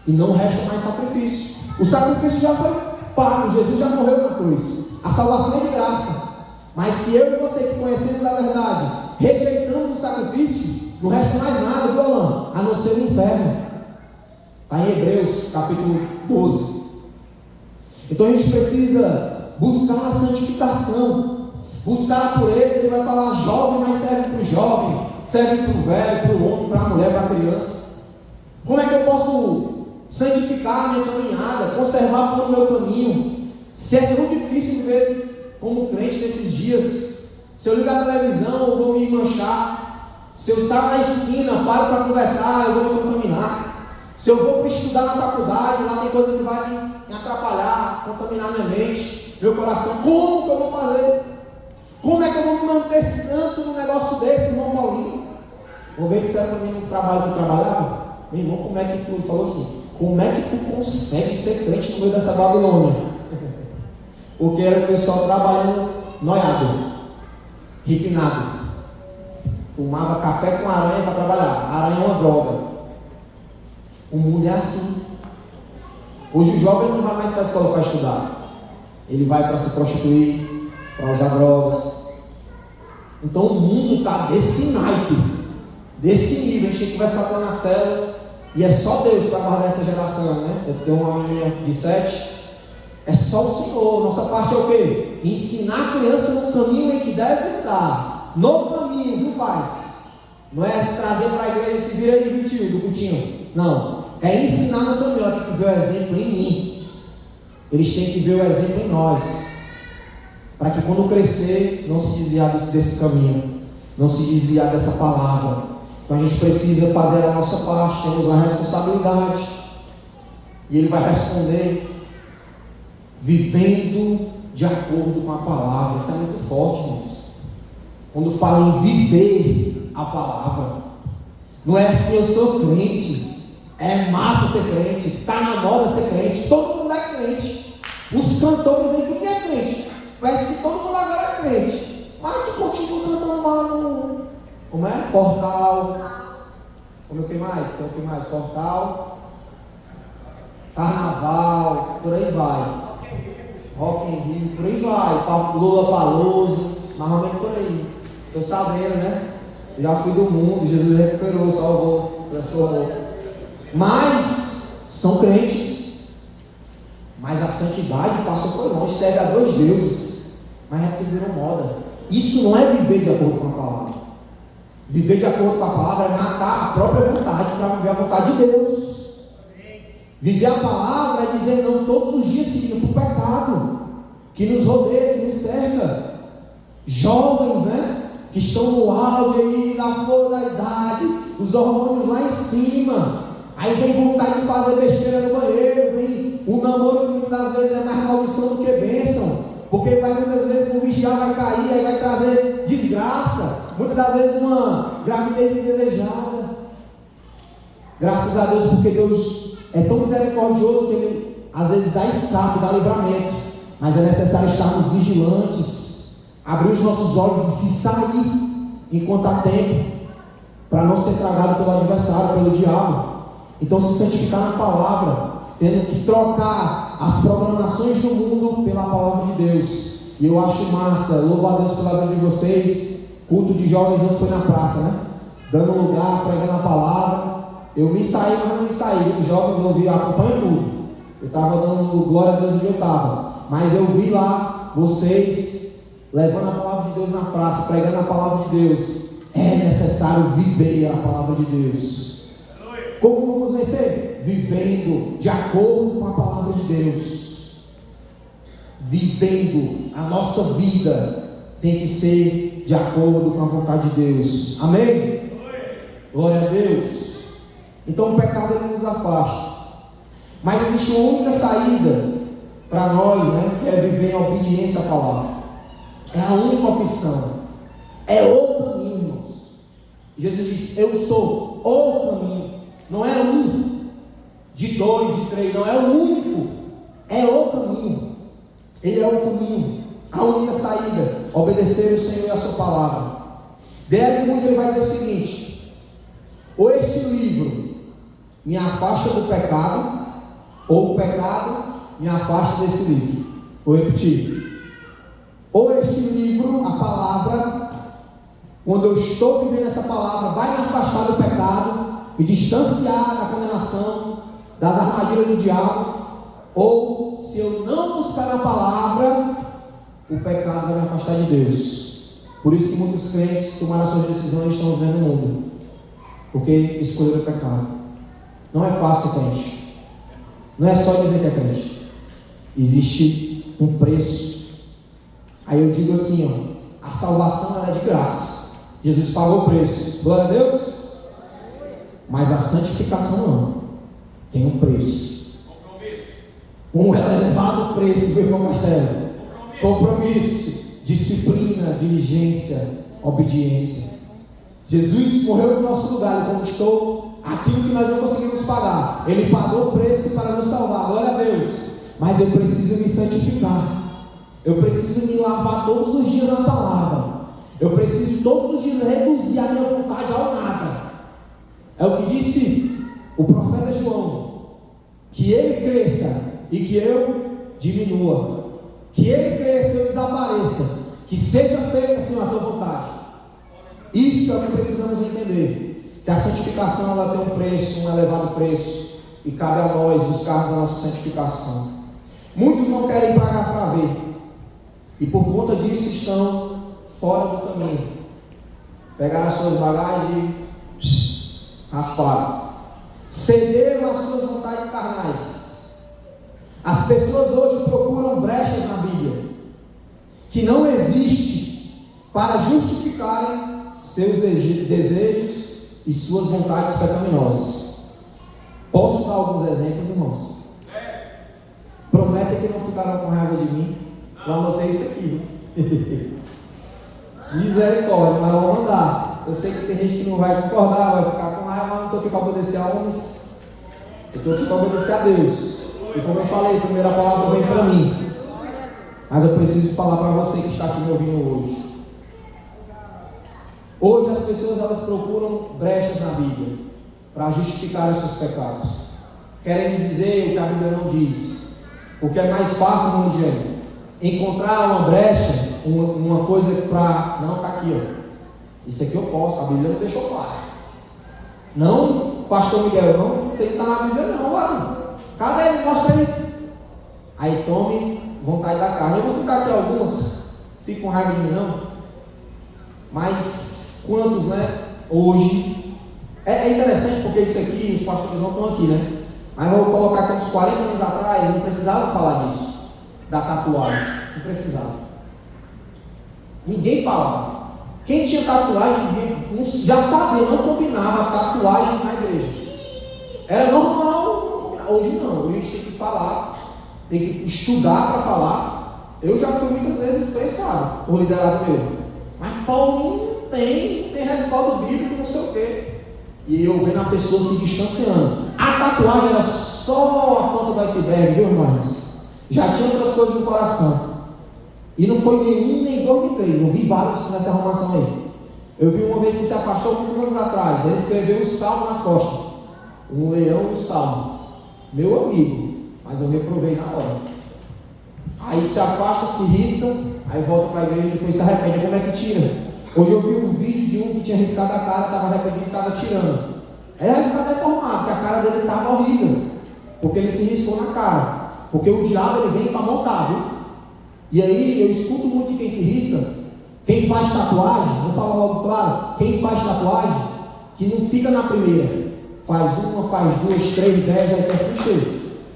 e não resta mais sacrifício. O sacrifício já foi pago, Jesus já morreu na cruz. A salvação é de graça. Mas se eu e você que conhecemos a verdade rejeitamos o sacrifício, não resta mais nada, viu, Alain? A não ser o inferno. Está em Hebreus capítulo 12. Então a gente precisa buscar a santificação, buscar a pureza. Ele vai falar jovem, mas serve para o jovem, serve para o velho, para o homem, para a mulher, para a criança. Como é que eu posso santificar a minha caminhada, conservar por o meu caminho, se é tão difícil viver como crente nesses dias? Se eu ligar a televisão, eu vou me manchar. Se eu saio na esquina, paro para conversar, eu vou me contaminar. Se eu vou para estudar na faculdade, lá tem coisa que vai me atrapalhar, contaminar minha mente, meu coração. Como que eu vou fazer? Como é que eu vou me manter santo num negócio desse, irmão Paulinho? Vou ver que você para mim no trabalho que eu trabalhava. Meu irmão, como é que tu, ele falou assim, como é que tu consegue ser crente no meio dessa Babilônia? Porque era o pessoal trabalhando noiado, ripinado. Fumava café com aranha para trabalhar. Aranha é uma droga. O mundo é assim. Hoje o jovem não vai mais para a escola para estudar. Ele vai para se prostituir, para usar drogas. Então o mundo está desse naipe, desse nível. A gente tem que conversar com a célula. E é só Deus para guardar essa geração, né? Eu tenho uma menina de 7. É só o Senhor. Nossa parte é o quê? Ensinar a criança no caminho em que deve andar. No caminho, viu, pais? Não é trazer para a igreja e se vira aí, tio, do cultinho. Não. é ensinar no caminho. Tem que ver o exemplo em mim. Eles têm que ver o exemplo em nós, para que quando crescer, não se desviar desse caminho, não se desviar dessa palavra. Então a gente precisa fazer a nossa parte, temos a responsabilidade. E ele vai responder vivendo de acordo com a palavra. Isso é muito forte, irmãos. Quando fala em viver a palavra, não é assim, eu sou crente, é massa ser crente, está na moda ser crente, todo mundo é crente. Os cantores aí, ninguém é crente, parece que todo mundo agora é crente, mas que continua cantando lá no, como é? Fortal, como é que mais? Tem o que mais? Fortal, Carnaval, por aí vai, Rock in Rio, por aí vai, Lula Paluso, mais ou menos por aí. Estou sabendo, né? Eu já fui do mundo, Jesus recuperou, salvou, transformou. Mas são crentes, mas a santidade passa por longe, serve a dois deuses, mas é porque virou moda. Isso não é viver de acordo com a palavra. Viver de acordo com a palavra é matar a própria vontade para viver a vontade de Deus. Viver a palavra é dizer não todos os dias seguindo para o pecado que nos rodeia, que nos cerca. Jovens, né? Que estão no auge aí, na flor da idade, os hormônios lá em cima, aí vem vontade de fazer besteira no banheiro, vem um namoro que muitas vezes é mais maldição do que bênção, porque vai muitas vezes um vigiar vai cair, aí vai trazer desgraça, muitas das vezes uma gravidez indesejada. Graças a Deus, porque Deus é tão misericordioso que Ele às vezes dá escape, dá livramento, mas é necessário estarmos vigilantes, abrir os nossos olhos e se sair enquanto há tempo, para não ser tragado pelo adversário, pelo diabo. Então se santificar na palavra, tendo que trocar as programações do mundo pela palavra de Deus. E eu acho massa, louvo a Deus pela vida de vocês. Culto de jovens não foi na praça, né? Dando lugar, pregando a palavra. Eu me saí, mas não me saí. Os jovens eu ouvi, acompanho tudo. Eu estava dando glória a Deus onde eu estava, mas eu vi lá vocês levando a palavra de Deus na praça, pregando a palavra de Deus. É necessário viver a palavra de Deus. Como vamos vencer? Vivendo de acordo com a palavra de Deus. Vivendo a nossa vida tem que ser de acordo com a vontade de Deus. Amém? Glória a Deus. Então o pecado ele nos afasta, mas existe uma única saída para nós, né? Que é viver em obediência à palavra. É a única opção, é o caminho, irmãos. Jesus disse: eu sou o caminho, não é um, de dois, de três, não é o único, é o caminho. Ele é o caminho, a única saída, obedecer o Senhor e a sua palavra. D.L. Moody ele vai dizer o seguinte: ou este livro me afasta do pecado, ou o pecado me afasta desse livro. Vou repetir. Ou este livro, a palavra, quando eu estou vivendo essa palavra, vai me afastar do pecado, me distanciar da condenação, das armadilhas do diabo, ou se eu não buscar a palavra, o pecado vai me afastar de Deus. Por isso que muitos crentes tomaram suas decisões e estão vivendo no mundo, porque escolheram o pecado. Não é fácil, crente. Não é só dizer que é crente. Existe um preço. Aí eu digo assim, ó, a salvação ela é de graça. Jesus pagou o preço. Glória a Deus. Mas a santificação não. Tem um preço. Um elevado preço, meu irmão Castelo. Compromisso, disciplina, diligência, obediência. Jesus morreu no nosso lugar, ele conquistou aquilo que nós não conseguimos pagar. Ele pagou o preço para nos salvar. Glória a Deus. Mas eu preciso me santificar. Eu preciso me lavar todos os dias na palavra. Eu preciso todos os dias reduzir a minha vontade ao nada. É o que disse o profeta João: que ele cresça e que eu diminua. Que ele cresça e eu desapareça. Que seja feita assim a tua vontade. Isso é o que precisamos entender. Que a santificação ela tem um preço, um elevado preço. E cabe a nós buscarmos a nossa santificação. Muitos não querem pagar para ver. E por conta disso estão fora do caminho. Pegaram as suas bagagens e rasparam. cederam às suas vontades carnais. As pessoas hoje procuram brechas na Bíblia que não existe para justificarem seus desejos e suas vontades pecaminosas. Posso dar alguns exemplos, irmãos? Prometem que não ficaram com raiva de mim. Eu anotei isso aqui. Misericórdia, mas eu vou mandar. Eu sei que tem gente que não vai concordar, vai ficar com raiva, mas eu não estou aqui para obedecer a homens. Eu estou aqui para obedecer a Deus. E como eu falei, a primeira palavra vem para mim. Mas eu preciso falar para você que está aqui me ouvindo hoje. Hoje as pessoas elas procuram brechas na Bíblia para justificar os seus pecados. Querem me dizer o que a Bíblia não diz. O que é mais fácil no dia encontrar uma brecha, uma coisa para... Não, está aqui, ó. Isso aqui eu posso, a Bíblia não deixou claro. Não, pastor Miguel, não, isso aí está na Bíblia não, mano. Cadê ele? Mostra aí. Aí tome vontade da carne. Eu vou citar aqui algumas, fique com raiva de mim não. Mas quantos, né, hoje... É interessante porque isso aqui, os pastores não estão aqui, né? Mas eu vou colocar que uns 40 anos atrás, eu não precisava falar disso, da tatuagem, não precisava. Ninguém falava. Quem tinha tatuagem já sabia, não combinava tatuagem na igreja. Era normal, hoje não, hoje a gente tem que falar, tem que estudar para falar. Eu já fui muitas vezes pressado por liderado meu. Mas Paulinho tem respaldo bíblico, não sei o quê. E eu vendo a pessoa se distanciando. A tatuagem era só a ponta do iceberg, viu, irmãos? Já tinha outras coisas no coração. E não foi nenhum, nem dois, nem três. Eu vi vários nessa arrumação aí. Eu vi uma vez que se afastou muitos anos atrás. Ele escreveu um salmo nas costas. Um leão no salmo. Meu amigo. Mas eu reprovei na hora. Aí se afasta, se risca. Aí volta para a igreja e depois se arrepende. Como é que tira? Hoje eu vi um vídeo de um que tinha riscado a cara, estava arrependido e estava tirando. Aí vai ficar deformado, porque a cara dele estava horrível. Porque ele se riscou na cara. Porque o diabo ele vem para montar, viu? E aí eu escuto muito de quem se risca. Quem faz tatuagem, vou falar logo claro, quem faz tatuagem, que não fica na primeira. Faz uma, faz duas, 3, 10, aí quer se encher.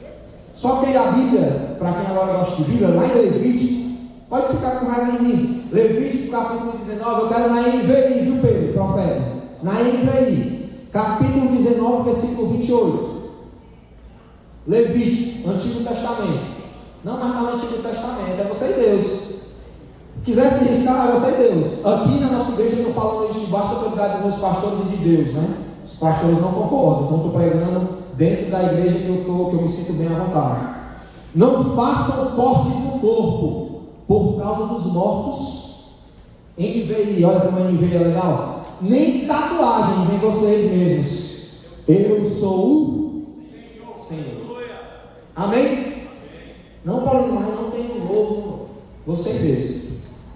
Só que a Bíblia, para quem agora gosta de Bíblia, lá em Levítico, pode ficar com raiva de mim. Levítico capítulo 19, eu quero na NVI, viu Pedro, profeta? Na NVI, capítulo 19, versículo 28. Levítico, Antigo Testamento. Não, mas está no Antigo Testamento, é você e Deus. Quiser se riscar, é você e Deus. Aqui na nossa igreja eu estou falando isso debaixo da autoridade dos meus pastores e de Deus, né? Os pastores não concordam, então estou pregando dentro da igreja que eu me sinto bem à vontade. Não façam cortes no corpo por causa dos mortos. NVI, olha como a NVI é legal. Nem tatuagens em vocês mesmos. Eu sou o Senhor. Amém? Não, Paulinho, mas não tem um novo. Você e Deus.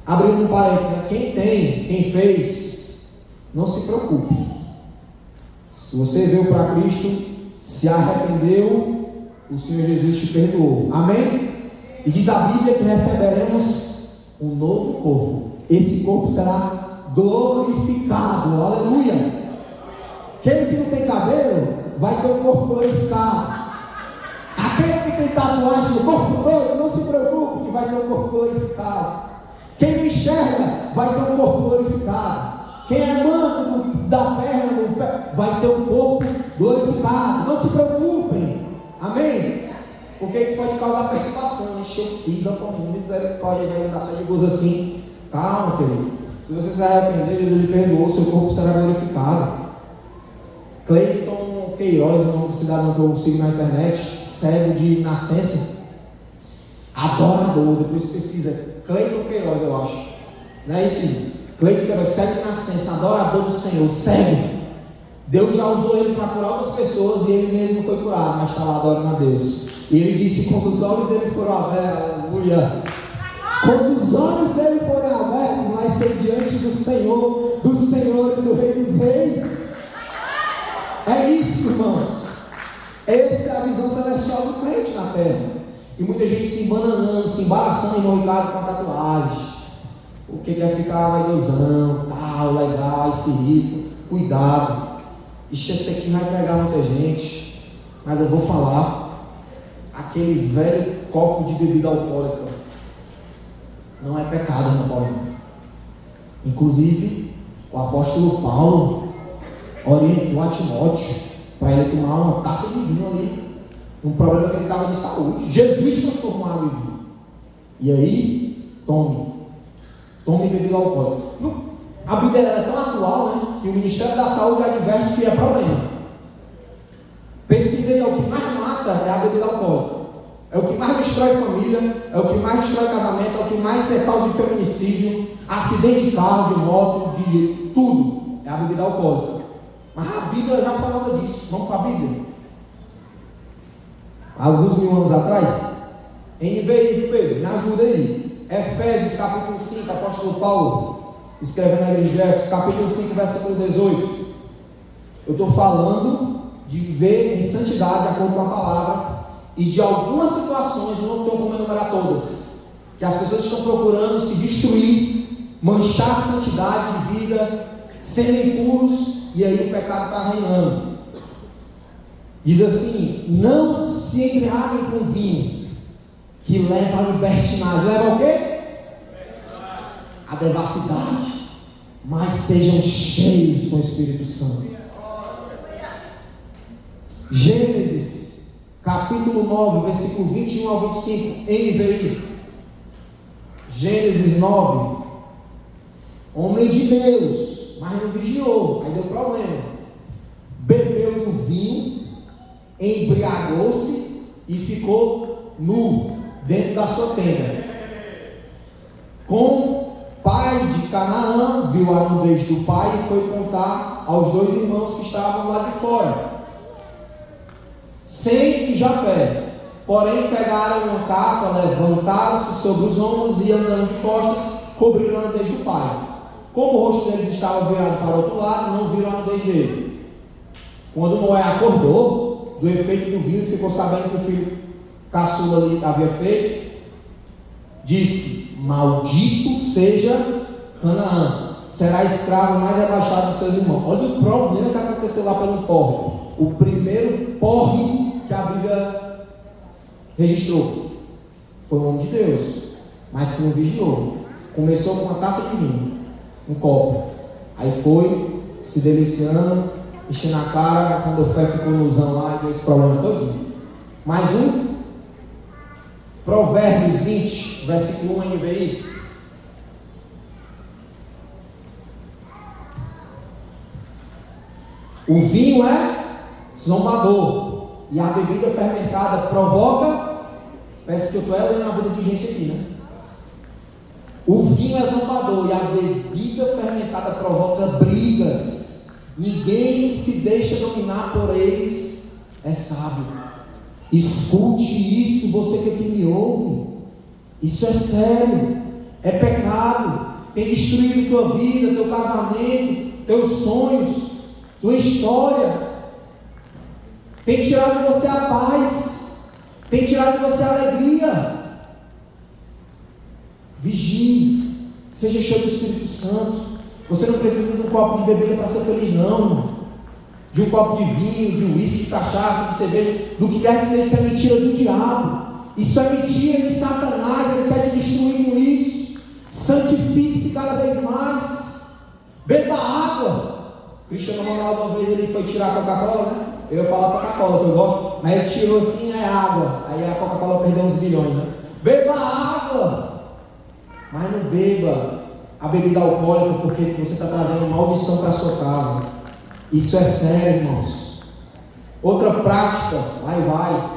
Abrindo um parênteses, né? Quem fez, não se preocupe. Se você veio para Cristo, se arrependeu, o Senhor Jesus te perdoou. Amém? E diz a Bíblia que receberemos um novo corpo. Esse corpo será glorificado. Aleluia! Aquele que não tem cabelo vai ter um corpo glorificado. Aquele que tem tatuagem no corpo todo, não se preocupe que vai ter um corpo glorificado. Quem não enxerga vai ter um corpo glorificado. Quem é manco da perna, do pé, vai ter um corpo glorificado. Não se preocupem. Amém? Porque ele pode causar perturbação. Encher o fiz, misericórdia, vai dar só de gozo assim. Calma, querido. Se você se arrepender, Deus lhe perdoou, seu corpo será glorificado. Cleiton Queiroz, o nome do cidadão que eu sigo na internet, cego de nascença, adorador, depois pesquisa, Cleiton Queiroz, eu acho. Não é isso? Cleiton Queiroz, cego de nascença, adorador do Senhor, cego. Deus já usou ele para curar outras pessoas e ele mesmo foi curado, mas está lá adorando a Deus. E ele disse: quando os olhos dele foram abertos, aleluia. Quando os olhos dele forem abertos, vai ser diante do Senhor, dos senhores, do Rei dos Reis. É isso, irmãos. Essa é a visão celestial do crente na terra. E muita gente se embananando, se embaraçando e morricado com a tatuagem. Porque quer ficar vaidosão, tal, legal, esse risco. Cuidado. Ixi, esse aqui vai pegar muita gente, mas eu vou falar. Aquele velho copo de bebida alcoólica não é pecado, meu Paulo. Inclusive, o apóstolo Paulo orientou a Timóteo para ele tomar uma taça de vinho ali, um problema que ele estava de saúde. Jesus transformou água em vinho. E aí, tome bebida alcoólica. A Bíblia é tão atual, né, que o Ministério da Saúde adverte que é problema. Pesquisei, é o que mais mata é a bebida alcoólica. É o que mais destrói família, é o que mais destrói casamento, é o que mais é causa de feminicídio, acidente de carro, de moto, de tudo. É a bebida alcoólica. Mas a Bíblia já falava disso. Vamos para a Bíblia. Alguns mil anos atrás. NVI, Pedro, me ajuda aí. Efésios capítulo 5, apóstolo Paulo, escrevendo na igreja de Éfeso, capítulo 5, versículo 18. Eu estou falando de viver em santidade de acordo com a palavra. E de algumas situações, eu não estou como enumerar todas, que as pessoas estão procurando se destruir, manchar a santidade de vida, serem impuros, e aí o pecado está reinando. Diz assim: não se embriaguem com vinho, que leva à libertinagem. Leva ao quê? A devassidade. Mas sejam cheios com o Espírito Santo. Gênesis capítulo 9, versículo 21 ao 25, NVI. Gênesis 9. Homem de Deus, mas não vigiou, aí deu problema. Bebeu do vinho, embriagou-se e ficou nu dentro da sua tenda. Com pai de Canaã, viu a nudez do pai e foi contar aos dois irmãos que estavam lá de fora. Sem e Jafé, porém pegaram uma capa, levantaram-se sobre os ombros e andando de costas, cobriram a nudez do pai. Como o rosto deles estava virado para o outro lado, não viram a nudez dele. Quando Noé acordou do efeito do vinho, ficou sabendo que o filho caçula ali havia feito, disse: maldito seja Canaã, será escravo mais rebaixado dos seus irmãos. Olha o problema que aconteceu lá pelo porre. O primeiro porre que a Bíblia registrou foi um homem de Deus, mas que não vigiou. Começou com uma taça de vinho, um copo, aí foi se deliciando, enchendo a cara. Quando o fé ficou no usão lá, deu esse problema todinho. Mais um, Provérbios 20, versículo 1, NVI. O vinho é zombador, e a bebida fermentada provoca. Parece que eu estou lendo a vida de gente aqui, né? O vinho é zombador e a bebida fermentada provoca brigas. Ninguém que se deixa dominar por eles é sábio. Escute isso, você que aqui me ouve. Isso é sério, é pecado. Tem destruído tua vida, teu casamento, teus sonhos, tua história. Tem tirado de você a paz, tem tirado de você a alegria. Vigie, seja cheio do Espírito Santo. Você não precisa de um copo de bebida para ser feliz, não, irmão. De um copo de vinho, de uísque, de cachaça, de cerveja, do que quer que seja. Isso é mentira do diabo. Isso é mentira de Satanás. Ele quer te destruir com isso. Santifique-se cada vez mais. Beba água. Cristiano Ronaldo, uma vez ele foi tirar a Coca-Cola, né? Eu ia falar Coca-Cola, que eu gosto, mas ele tirou assim, é água. Aí a Coca-Cola perdeu uns bilhões, né? Beba água. Mas não beba a bebida alcoólica, porque você está trazendo maldição para a sua casa. Isso é sério, irmãos. Outra prática, vai.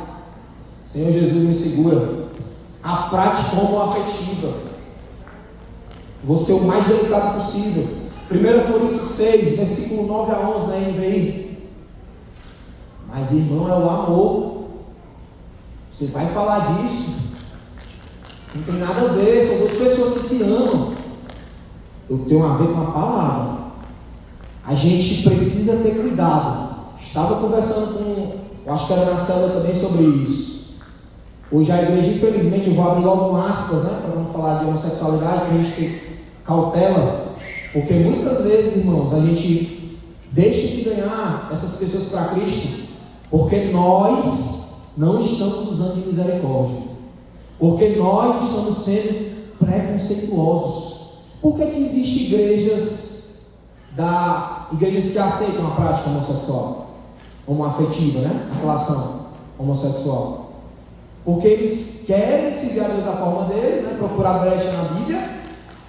Senhor Jesus, me segura. A prática homoafetiva. Vou ser o mais delicado possível. 1 Coríntios 6, versículo 9 a 11 na NVI. Mas, irmão, é o amor. Você vai falar disso? Não tem nada a ver, são duas pessoas que se amam. Eu tenho a ver com a palavra. A gente precisa ter cuidado. Estava conversando com, eu acho que era na célula também, sobre isso. Hoje a igreja, infelizmente, eu vou abrir logo aspas, né, para não falar de homossexualidade, para a gente ter cautela, porque muitas vezes, irmãos, a gente Deixe de ganhar essas pessoas para Cristo, porque nós não estamos usando de misericórdia, porque nós estamos sendo preconceituosos. Por que existem igrejas que aceitam a prática homossexual, homoafetiva, né? A relação homossexual? Porque eles querem seguir a Deus da forma deles, né? Procurar brecha na Bíblia,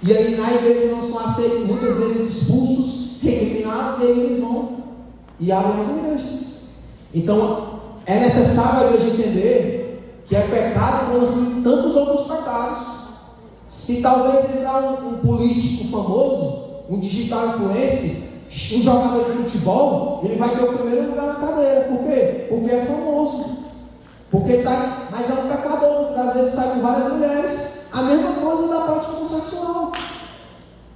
e aí na igreja não são aceitos, muitas vezes expulsos, recriminados, e aí eles vão e abrem as igrejas. Então é necessário a igreja entender que é pecado como assim tantos outros pecados. Se talvez entrar um político famoso, um digital influencer, um jogador de futebol, ele vai ter o primeiro lugar na cadeira. Por quê? Porque é famoso. Mas é um pecador, muitas das vezes sai com várias mulheres. A mesma coisa da prática homossexual,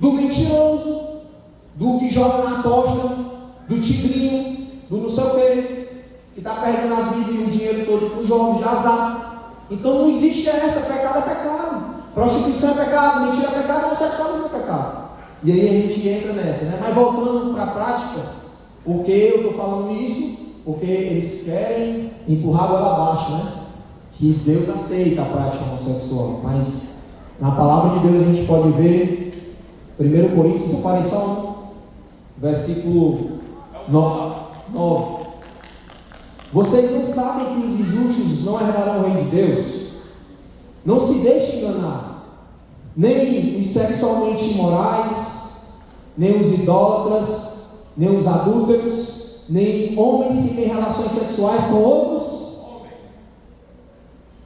do mentiroso, do que joga na aposta, do tigrinho, do não sei o quê, que está perdendo a vida e o dinheiro todo para os jovens, de azar. Então não existe essa, pecado é pecado. Prostituição é pecado, mentira é pecado, homossexualismo é pecado. E aí a gente entra nessa, né? Mas voltando para a prática, por que eu estou falando isso? Porque eles querem empurrar a goela abaixo, né? Que Deus aceita a prática homossexual. Mas na palavra de Deus a gente pode ver 1 Coríntios, separei só um, versículo 9. Vocês não sabem que os injustos não herdarão o reino de Deus? Não se deixe enganar, nem os sexualmente imorais, nem os idólatras, nem os adúlteros, nem homens que têm relações sexuais com outros,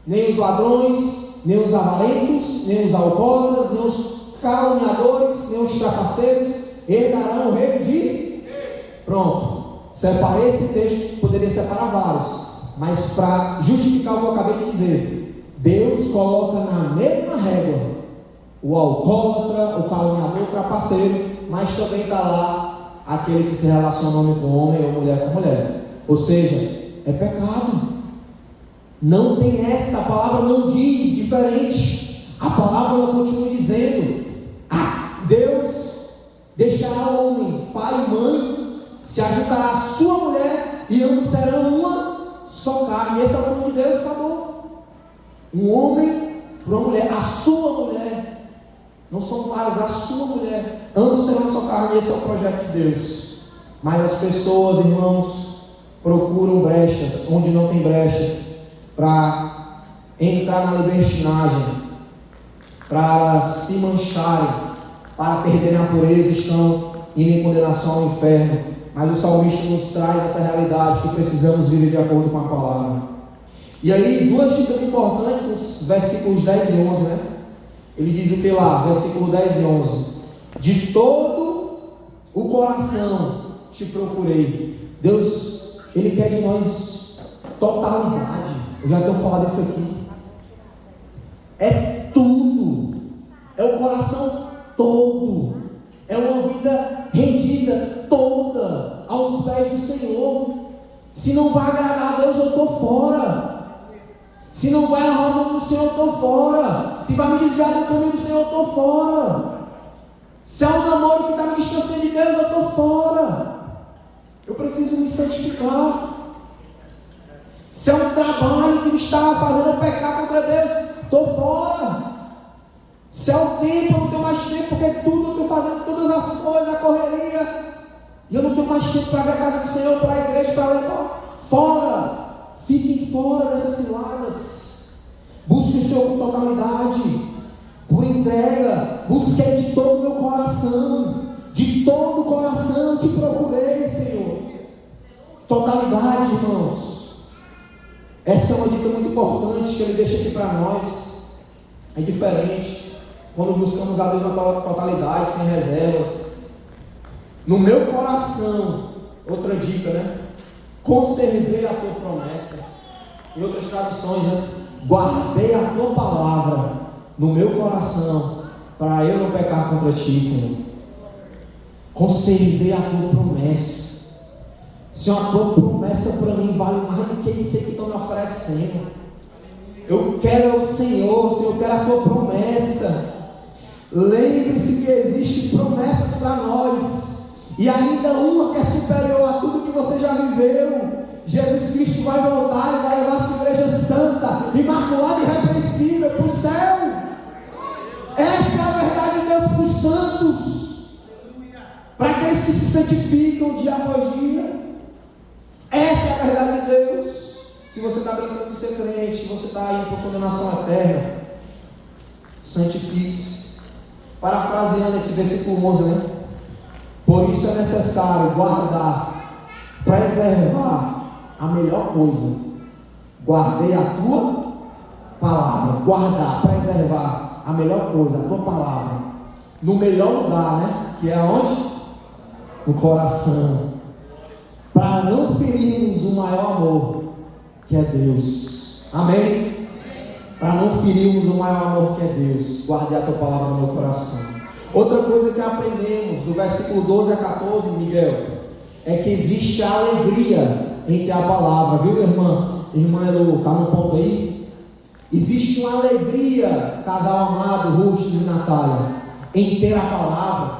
nem os ladrões, nem os avarentos, nem os alcoólatras, nem os caluniadores, nem os trapaceiros herdarão o reino de... Pronto, separei esse texto, poderia separar vários, mas para justificar o que eu acabei de dizer, Deus coloca na mesma régua o alcoólatra, o caluniador, o trapaceiro, mas também está lá aquele que se relaciona homem com homem ou mulher com mulher. Ou seja, é pecado. Não tem essa, a palavra não diz diferente. A palavra ela continua dizendo: Deus deixará o homem, pai e mãe, se ajuntará a sua mulher e ambos serão uma só carne. Esse é o plano de Deus, acabou. Um homem para uma mulher, a sua mulher, não são várias, a sua mulher, ambos serão uma só carne. Esse é o projeto de Deus. Mas as pessoas, irmãos, procuram brechas onde não tem brecha, para entrar na libertinagem, para se mancharem, para perderem a pureza, estão indo em condenação ao inferno. Mas o salmista nos traz essa realidade que precisamos viver de acordo com a palavra. E aí, duas dicas importantes nos versículos 10 e 11, né? Ele diz o que lá? Versículo 10 e 11: de todo o coração te procurei. Deus, Ele quer de nós totalidade. Eu já tenho falado isso aqui. É tudo. É o coração todo. É uma vida rendida toda aos pés do Senhor. Se não vai agradar a Deus, eu estou fora. Se não vai honrar o nome do Senhor, eu estou fora. Se vai me desviar do caminho do Senhor, eu estou fora. Se é um namoro que está me distanciando de Deus, eu estou fora. Eu preciso me santificar. Se é um trabalho que me está fazendo pecar contra Deus, estou fora. Se é um tempo, eu não tenho mais tempo, porque tudo eu estou fazendo, todas as coisas, a correria, e eu não tenho mais tempo para ver a casa do Senhor, para a igreja, para levar. Fora. Fiquem fora dessas ciladas. Busque o Senhor com totalidade, por entrega. Busquei de todo o meu coração. De todo o coração te procurei, Senhor. Totalidade, irmãos. Essa é uma dica muito importante que Ele deixa aqui para nós. É diferente quando buscamos a Deus na totalidade, sem reservas. No meu coração, outra dica, né? Conservei a tua promessa. Em outras traduções, né? Guardei a tua palavra no meu coração, para eu não pecar contra ti, Senhor. Conservei a tua promessa. Senhor, a tua promessa para mim vale mais do que isso que estão me oferecendo. Eu quero o Senhor, Senhor, eu quero a tua promessa. Lembre-se que existem promessas para nós. E ainda uma que é superior a tudo que você já viveu. Jesus Cristo vai voltar e vai levar a sua igreja santa, imaculada e irrepreensível para o céu. Essa é a verdade de Deus para os santos, para aqueles que se santificam dia após dia. Essa é a verdade de Deus. Se você está brincando de ser crente, se você está indo para condenação eterna, santifique-se. Parafraseando esse versículo 11, né? Por isso é necessário guardar, preservar a melhor coisa. Guardei a tua palavra. Guardar, preservar a melhor coisa, a tua palavra. No melhor lugar, né? Que é onde? No coração. Para não ferirmos o maior amor, que é Deus. Amém? Para não ferirmos o maior amor que é Deus. Guardei a tua palavra no meu coração. Outra coisa que aprendemos do versículo 12 a 14, Miguel, é que existe alegria em ter a palavra, viu, irmã? Irmã Elu, está no ponto aí? Existe uma alegria, casal amado, Rustos e Natália, em ter a palavra,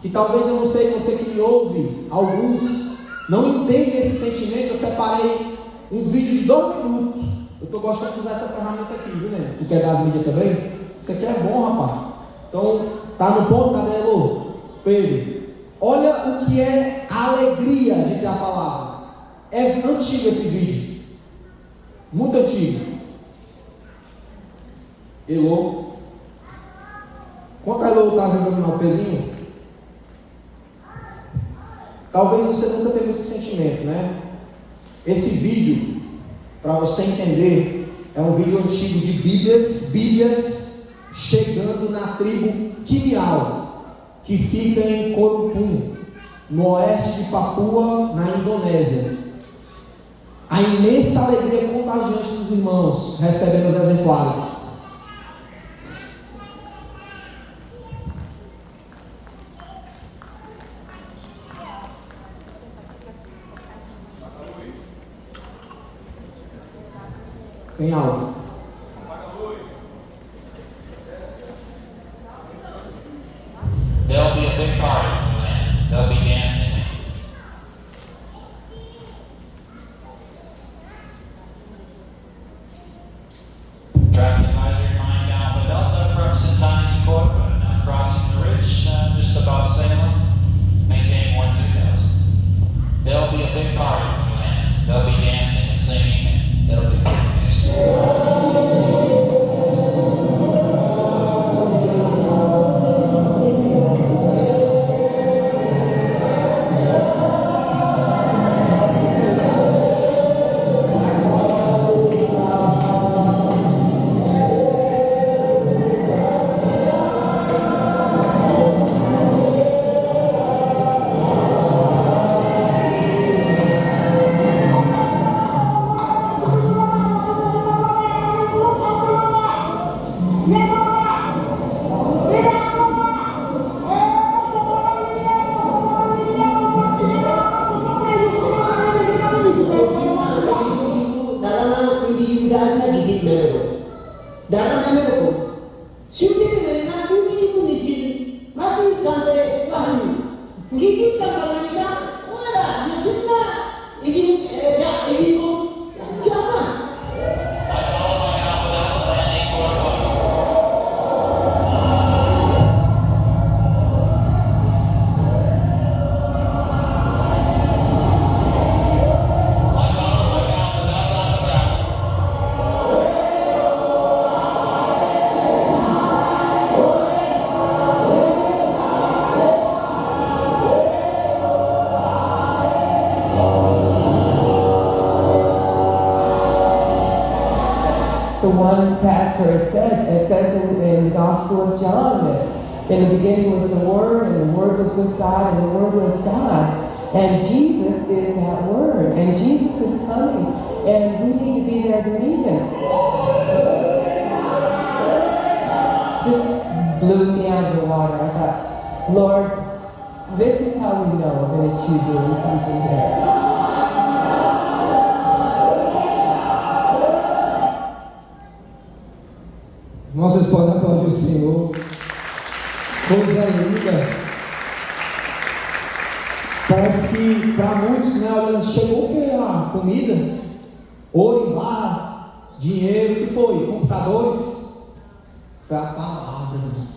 que talvez, eu não sei, você que me ouve, alguns não entendem esse sentimento. Eu separei um vídeo de 2 minutos. Eu estou gostando de usar essa ferramenta aqui, viu, né? Tu quer dar as mídias também? Isso aqui é bom, rapaz. Então, tá no ponto, cadê Elu? Pedro, olha o que é a alegria de ter a palavra. É antigo esse vídeo, muito antigo. Elu, quanto a Elu está jogando no Pedrinho? Talvez você nunca teve esse sentimento, né? Esse vídeo, para você entender, é um vídeo antigo de Bíblias chegando na tribo Quimial, que fica em Korumpum, no oeste de Papua, na Indonésia. A imensa alegria contagiante dos irmãos recebendo os exemplares. Tem áudio. There'll be a big party in the land. They'll be dancing. Traffic advisory line down the Delta from Santana to Cordoba. Now crossing the ridge, just above Salem, maintaining 12000. There'll be a big party in the land. They'll be dancing and singing, and it'll be pretty nice. One pastor had said, it says in the Gospel of John that in the beginning was the Word, and the Word was with God, and the Word was God. And Jesus is that Word, and Jesus is coming, and we need to be there to meet Him. Just blew me out of the water. I thought, Lord, this is how we know that it's You doing something there. Vocês podem aplaudir o Senhor. Coisa linda. Parece que para muitos, né, olha, chegou o que lá? Comida, ouro em barra, dinheiro, o que foi? Computadores? Foi a palavra, irmãos.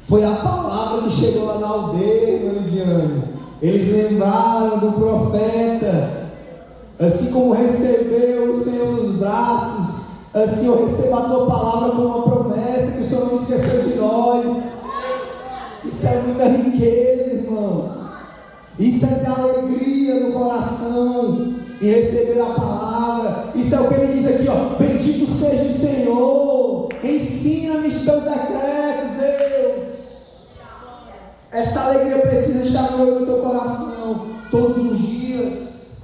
Foi a palavra que chegou lá na aldeia, Meridiano. Eles lembraram do profeta. Assim como recebeu o Senhor nos braços, assim eu recebo a tua palavra como uma promessa, que o Senhor não esqueceu de nós. Isso é muita riqueza, irmãos. Isso é ter alegria no coração em receber a palavra. Isso é o que ele diz aqui, ó: bendito seja o Senhor, ensina-me os teus decretos, Deus. Essa alegria precisa estar no meu e no teu coração todos os dias.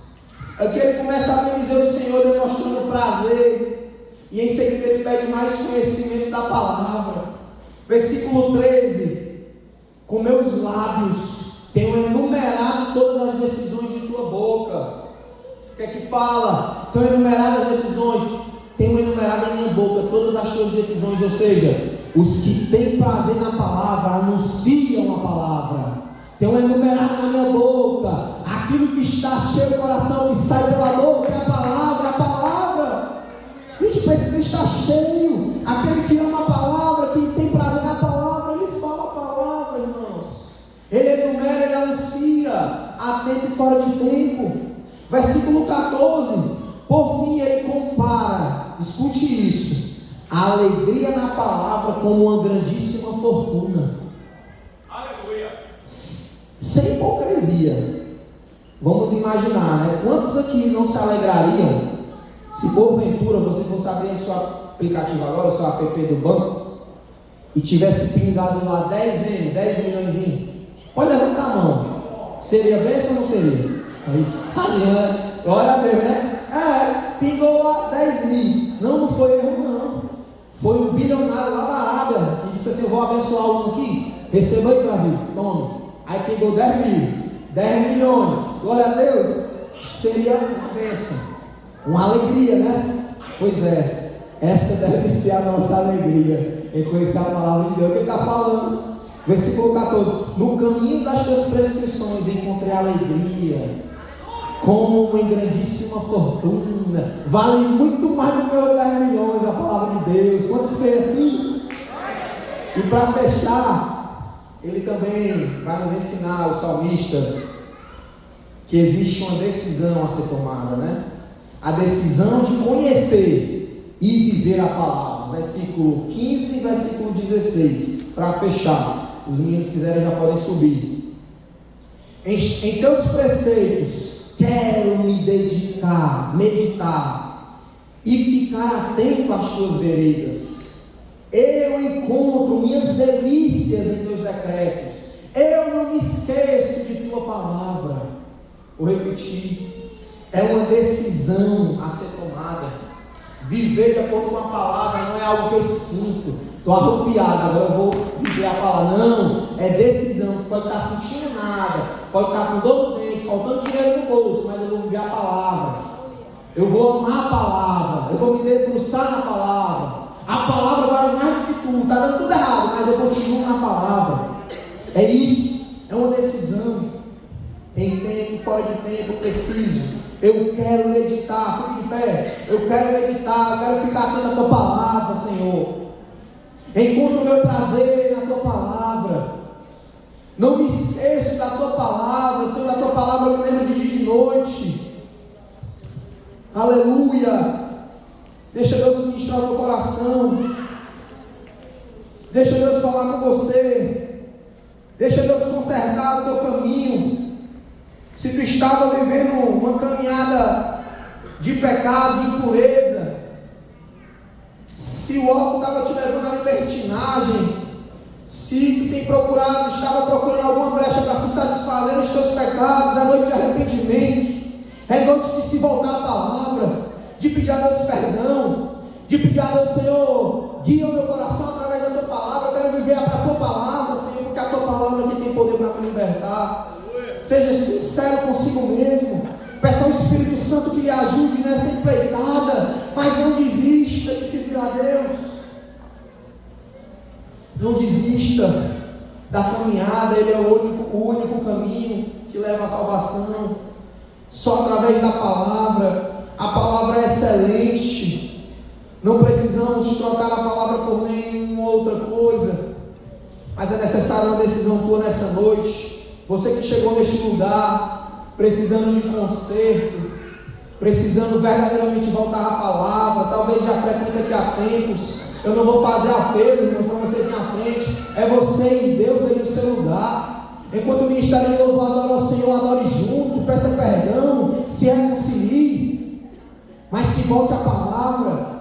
Aqui ele começa a bendizer o Senhor, demonstrando prazer, e em seguida ele pede mais conhecimento da palavra. Versículo 13: com meus lábios tenho enumerado todas as decisões de tua boca. O que é que fala? Tenho enumerado as decisões, tenho enumerado em minha boca todas as tuas decisões. Ou seja, os que têm prazer na palavra anunciam a palavra. Tenho enumerado na minha boca aquilo que está cheio do coração, que sai pela boca, é a palavra, a palavra. A gente precisa estar cheio. Aquele que ama a palavra, que tem prazer na palavra, ele fala a palavra, irmãos. Ele enumera, ele anuncia a tempo e fora de tempo. Versículo 14: por fim ele compara, escute isso, a alegria na palavra como uma grandíssima fortuna. Sem hipocrisia, vamos imaginar, né? Quantos aqui não se alegrariam se porventura você fosse abrir o seu aplicativo agora, o seu app do banco, e tivesse pingado lá 10 milhões? Pode levantar a mão. Seria bênção ou não seria? Aí, glória a Deus, né? Pingou lá 10 mil. Não foi erro, não. Foi um bilionário lá da Arábia que disse assim: eu vou abençoar um aqui, receba aí, Brasil, tome. Aí pegou 10 milhões, glória a Deus. Seria uma bênção, uma alegria, né? Pois é, essa deve ser a nossa alegria, em conhecer a palavra de Deus. O que ele está falando? Versículo 14: no caminho das tuas prescrições encontrei alegria, como uma grandíssima fortuna. Vale muito mais do que os 10 milhões a palavra de Deus. Quantos creem assim? E para fechar, ele também vai nos ensinar, os salmistas, que existe uma decisão a ser tomada, né? A decisão de conhecer e viver a palavra. Versículo 15 e versículo 16. Para fechar, os meninos quiserem já podem subir. Em teus preceitos quero me dedicar, meditar e ficar atento às tuas veredas. Eu encontro minhas delícias em teus decretos. Eu não me esqueço de tua palavra. Vou repetir. É uma decisão a ser tomada. Viver de acordo com a palavra não é algo que eu sinto. Estou arrupiado, agora eu vou viver a palavra. Não, é decisão. Pode estar sentindo nada, pode estar com dor no dente, faltando dinheiro no bolso, mas eu vou viver a palavra. Eu vou amar a palavra. Eu vou me debruçar na palavra. A palavra vale mais do que tudo. Está dando tudo errado, mas eu continuo na palavra. É isso. É uma decisão. Em tempo, fora de tempo, eu preciso. Eu quero meditar. Fique de pé. Eu quero meditar. Eu quero ficar atento à tua palavra, Senhor. Encontro o meu prazer na tua palavra. Não me esqueço da tua palavra. Senhor, da tua palavra eu me lembro de dia e de noite. Aleluia. Deixa Deus ministrar o teu coração. Deixa Deus falar com você. Deixa Deus consertar o teu caminho. Se tu estava vivendo uma caminhada de pecado, de impureza, se o álcool estava te levando à libertinagem, se tu estava procurando alguma brecha para se satisfazer nos teus pecados, é noite de arrependimento, é noite de se voltar à palavra, de pedir a Deus perdão, de pedir a Deus: Senhor, guia o meu coração através da tua palavra. Eu quero viver a tua palavra, Senhor, porque a tua palavra aqui tem poder para me libertar. Seja sincero consigo mesmo. Peça ao Espírito Santo que lhe ajude nessa empreitada, mas não desista de servir a Deus. Não desista. da caminhada, Ele é o único caminho que leva à salvação. Só através da palavra. A palavra é excelente. Não precisamos trocar a palavra por nenhuma outra coisa. Mas é necessária uma decisão tua nessa noite. Você que chegou neste lugar, precisando de conserto, precisando verdadeiramente voltar à palavra, talvez já frequenta aqui há tempos. Eu não vou fazer apelo, irmãos, para você vir à frente. É você e Deus aí no seu lugar. Enquanto o ministério de louvor adora o Senhor, adore junto, peça perdão, se reconcilie. Mas se volte à palavra.